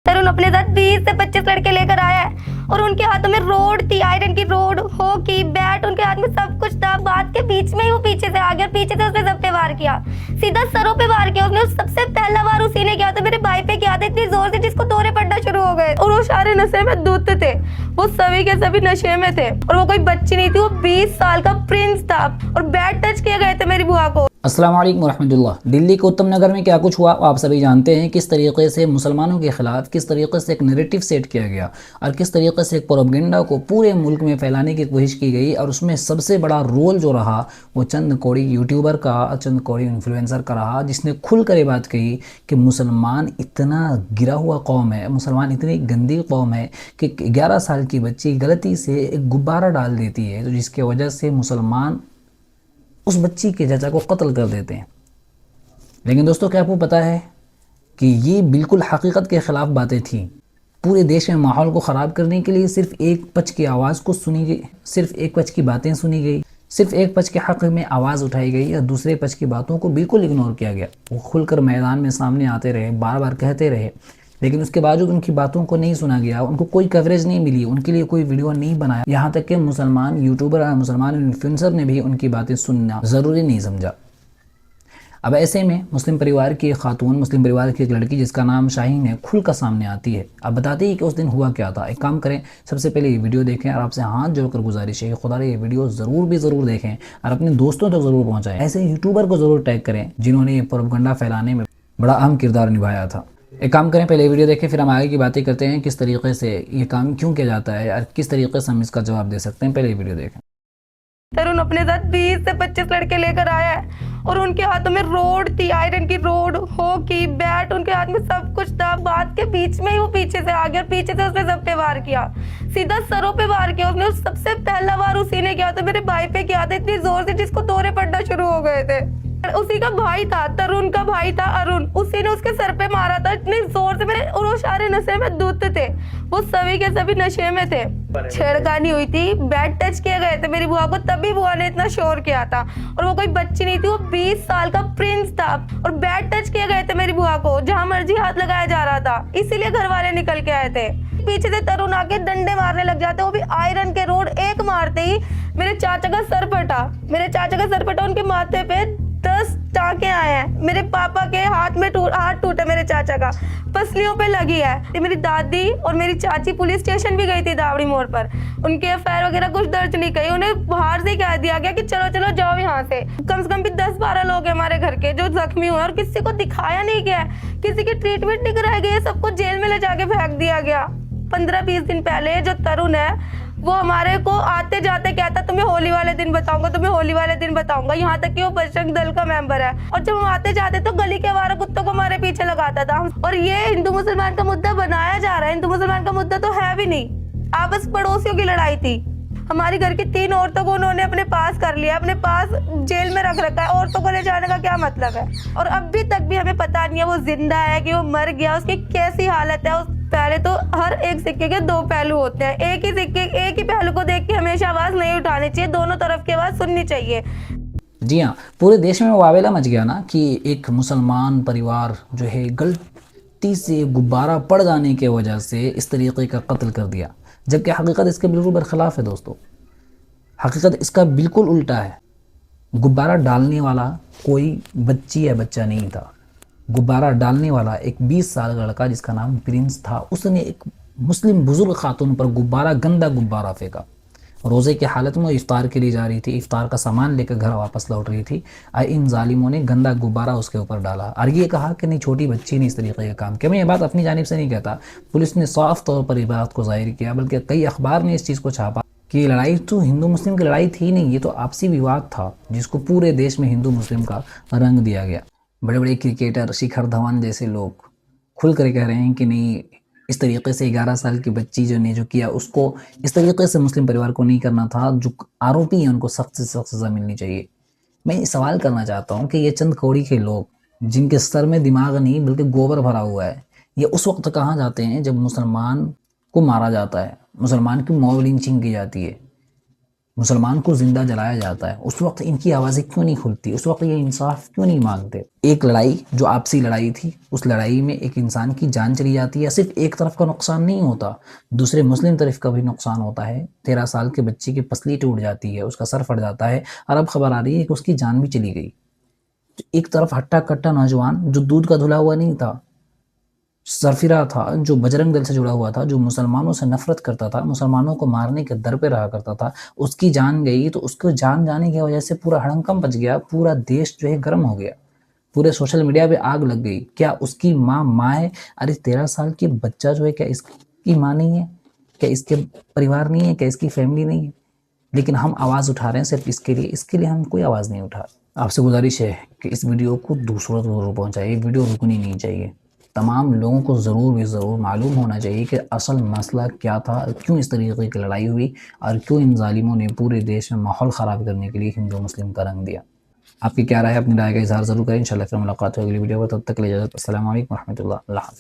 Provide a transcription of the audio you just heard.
तरुण अपने साथ 20 से 25 लड़के लेकर आया है और उनके हाथों में रोड थी, आयरन की रोड, हॉकी बैट, उनके हाथ में सब कुछ था। बात के बीच में ही वो पीछे से आ गया, पीछे से उसने सब पे वार किया, सीधा सरों पे वार किया उसने। सबसे पहला वार उसी ने किया था, मेरे भाई पे किया था इतनी जोर से जिसको दौरे पड़ना शुरू हो गए और वो सारे नशे में धुत थे, वो सभी के सभी नशे में थे और वो कोई बच्ची नहीं थी, वो 20 साल का प्रिंस था और बैट टच किए गए थे मेरी बुआ को। अस्सलाम वालेकुम रहमतुल्लाह। दिल्ली के उत्तम नगर में क्या कुछ हुआ आप सभी जानते हैं। किस तरीके से मुसलमानों के ख़िलाफ़ किस तरीके से एक नैरेटिव सेट किया गया और किस तरीके से एक प्रोपेगेंडा को पूरे मुल्क में फैलाने की कोशिश की गई और उसमें सबसे बड़ा रोल जो रहा वो चंद कौड़ी यूट्यूबर का, चंद कौड़ी इन्फ्लुएंसर का रहा, जिसने खुल कर ये बात कही कि मुसलमान इतना गिरा हुआ कौम है, मुसलमान इतनी गंदी कौम है कि 11 साल की बच्ची गलती से एक गुब्बारा डाल देती है तो जिसकी वजह से मुसलमान उस बच्ची के चाचा को कत्ल कर देते हैं। लेकिन दोस्तों, क्या आपको पता है कि ये बिल्कुल हकीकत के ख़िलाफ़ बातें थी। पूरे देश में माहौल को ख़राब करने के लिए सिर्फ एक पक्ष की आवाज़ को सुनी गई, सिर्फ एक पक्ष की बातें सुनी गई, सिर्फ एक पक्ष के हक़ में आवाज़ उठाई गई और दूसरे पक्ष की बातों को बिल्कुल इग्नोर किया गया। वो खुलकर मैदान में सामने आते रहे, बार बार कहते रहे, लेकिन उसके बावजूद उनकी बातों को नहीं सुना गया, उनको कोई कवरेज नहीं मिली, उनके लिए कोई वीडियो नहीं बनाया। यहाँ तक कि मुसलमान यूट्यूबर और मुसलमान इन्फ्लुएंसर ने भी उनकी बातें सुनना ज़रूरी नहीं समझा। अब ऐसे में मुस्लिम परिवार की एक खातून, मुस्लिम परिवार की एक लड़की जिसका नाम शाहीन है, खुल कर सामने आती है। अब बताते ही कि उस दिन हुआ क्या था। एक काम करें, सबसे पहले ये वीडियो देखें और आपसे हाथ जोड़कर गुजारिश है खुदा ये वीडियो ज़रूर देखें और अपने दोस्तों तक ज़रूर पहुँचाएँ। ऐसे यूट्यूबर को ज़रूर टैग करें जिन्होंने ये प्रोपेगेंडा फैलाने में बड़ा अहम किरदार निभाया था। एक काम करें, पहले वीडियो देखें, फिर हम आगे की बातें करते हैं किस तरीके से ये काम क्यों किया जाता है और किस तरीके से हम इसका जवाब दे सकते हैं। पहले वीडियो देखें। तरुण अपने साथ 20 से 25 लड़के लेकर आया है और उनके हाथों में रोड थी, आयरन की रोड, हॉकी बैट, उनके हाथ में सब कुछ था। बात के बीच में ही वो पीछे से आ गया, पीछे से उसने सब पे वार किया, सीधा सरों पे वार किया उसने। सबसे पहला वार उसी ने किया था, मेरे भाई पे किया था इतनी जोर से जिसको दौरे पड़ना शुरू हो गए थे। उसी का भाई था, तरुण का भाई था अरुण, उसी ने उसके सर पे मारा था इतनी जोर से। मेरे और वो सारे नशे में धुत थे, वो सभी के सभी नशे में थे। छेड़खानी हुई थी, बैट टच किए गए थे मेरी बुआ को, तभी बुआ ने इतना शोर किया था और वो कोई बच्ची नहीं थी, वो 20 साल का प्रिंस था और बैट टच किए गए थे मेरी बुआ को, जहां मर्जी हाथ लगाया जा रहा था, इसीलिए घर वाले निकल के आए थे। पीछे से तरुण आके डंडे मारने लग जाते, वो भी आयरन के रोड। एक मारते ही मेरे चाचा का सर फटा, उनके माथे पे 10 टाँके आए हैं। मेरे पापा के हाथ टूटे, मेरे चाचा का पसलियों पे लगी है। मेरी दादी और मेरी चाची पुलिस स्टेशन भी गई थी दावड़ी मोड़ पर, उनके एफआईआर वगैरह कुछ दर्ज नहीं करी, उन्हें बाहर से कह दिया गया कि चलो जाओ यहाँ से। कम से कम भी 10-12 लोग हैं हमारे घर के जो जख्मी हुए और किसी को दिखाया नहीं गया, किसी की ट्रीटमेंट नहीं कराई गई, सबको जेल में ले जाके फेंक दिया गया। 15-20 दिन पहले जो तरुण है वो हमारे को आते जाते कहता तुम्हें होली वाले दिन बताऊंगा, यहाँ तक कि वो बजरंग दल का मेंबर है। और जब हम आते जाते तो गली के आवारा कुत्तों को हमारे पीछे लगाता था। और ये हिंदू मुसलमान का मुद्दा बनाया जा रहा है, हिंदू मुसलमान का मुद्दा तो है भी नहीं, आपस पड़ोसियों की लड़ाई थी। हमारी घर की 3 औरतों को उन्होंने अपने पास कर लिया, अपने पास जेल में रख रखा है। औरतों को ले जाने का क्या मतलब है? और अभी तक भी हमें पता नहीं है वो जिंदा है कि वो मर गया, उसकी कैसी हालत है। पहले तो हर एक सिक्के के 2 पहलू होते हैं, एक ही पहलू को देख के हमेशा आवाज नहीं उठानी चाहिए, दोनों तरफ की आवाज सुननी चाहिए। जी हाँ, पूरे देश में वावेला मच गया ना कि एक मुसलमान परिवार जो है गलती से गुब्बारा पड़ जाने की वजह से इस तरीके का कत्ल कर दिया, जबकि हकीकत इसके बिल्कुल बरखिलाफ है। दोस्तों, हकीकत इसका बिल्कुल उल्टा है। गुब्बारा डालने वाला कोई बच्ची या बच्चा नहीं था, गुब्बारा डालने वाला एक 20 साल का लड़का जिसका नाम प्रिंस था, उसने एक मुस्लिम बुजुर्ग खातून पर गंदा गुब्बारा फेंका। रोज़े की हालत में इफ्तार के लिए जा रही थी, इफ्तार का सामान लेकर घर वापस लौट रही थी, इन जालिमों ने गंदा गुब्बारा उसके ऊपर डाला और ये कहा कि नहीं, छोटी बच्ची ने इस तरीके का काम किया। मैं ये बात अपनी जानिब से नहीं कहता, पुलिस ने साफ तौर पर इस बात को जाहिर किया, बल्कि कई अखबार ने इस चीज़ को छापा कि लड़ाई तो हिंदू मुस्लिम की लड़ाई थी नहीं, ये तो आपसी विवाद था जिसको पूरे देश में हिंदू मुस्लिम का रंग दिया गया। बड़े बड़े क्रिकेटर शिखर धवन जैसे लोग खुल कर कह रहे हैं कि नहीं, इस तरीके से 11 साल की बच्ची जो किया उसको इस तरीके से मुस्लिम परिवार को नहीं करना था। जो आरोपी हैं उनको सख्त से सख्त सज़ा मिलनी चाहिए। मैं सवाल करना चाहता हूँ कि ये चंद कौड़ी के लोग जिनके सर में दिमाग नहीं बल्कि गोबर भरा हुआ है, ये उस वक्त कहाँ जाते हैं जब मुसलमान को मारा जाता है, मुसलमान की मॉब लिंचिंग की जाती है, मुसलमान को जिंदा जलाया जाता है, उस वक्त इनकी आवाज़ें क्यों नहीं खुलती? उस वक्त ये इंसाफ क्यों नहीं मांगते? एक लड़ाई जो आपसी लड़ाई थी, उस लड़ाई में एक इंसान की जान चली जाती है, सिर्फ एक तरफ का नुकसान नहीं होता, दूसरे मुस्लिम तरफ का भी नुकसान होता है। 13 साल के बच्चे की पसली टूट जाती है, उसका सर फट जाता है, और अब खबर आ रही है कि उसकी जान भी चली गई। एक तरफ हट्टा कट्टा नौजवान जो दूध का धुला हुआ नहीं था, सरफिरा था, जो बजरंग दल से जुड़ा हुआ था, जो मुसलमानों से नफरत करता था, मुसलमानों को मारने के दर पे रहा करता था, उसकी जान गई तो उसको जान जाने की वजह से पूरा हड़कंप मच गया, पूरा देश जो है गर्म हो गया, पूरे सोशल मीडिया पे आग लग गई। क्या उसकी माँ है? अरे 13 साल की बच्चा जो है, क्या इसकी माँ नहीं है? क्या इसके परिवार नहीं है? क्या इसकी फैमिली नहीं है? लेकिन हम आवाज़ उठा रहे हैं सिर्फ इसके लिए हम कोई आवाज़ नहीं उठा। आपसे गुजारिश है कि इस वीडियो को दूसरों तक ज़रूर पहुँचाइए, वीडियो रुकनी नहीं चाहिए। तमाम लोगों को ज़रूर मालूम होना चाहिए कि असल मसला क्या था, क्यों इस तरीके की लड़ाई हुई, और क्यों इन ज़ालिमों ने पूरे देश में माहौल ख़राब करने के लिए हिंदू मुस्लिम का रंग दिया। आपकी क्या राय है? अपनी राय का इज़हार ज़रूर करें। इंशाल्लाह फिर मुलाकात होगी अगली वीडियो पर, तब तक के लिए इजाज़त। अस्सलाम वालेकुम रहमतुल्लाह। अल्लाह हाफ़िज़।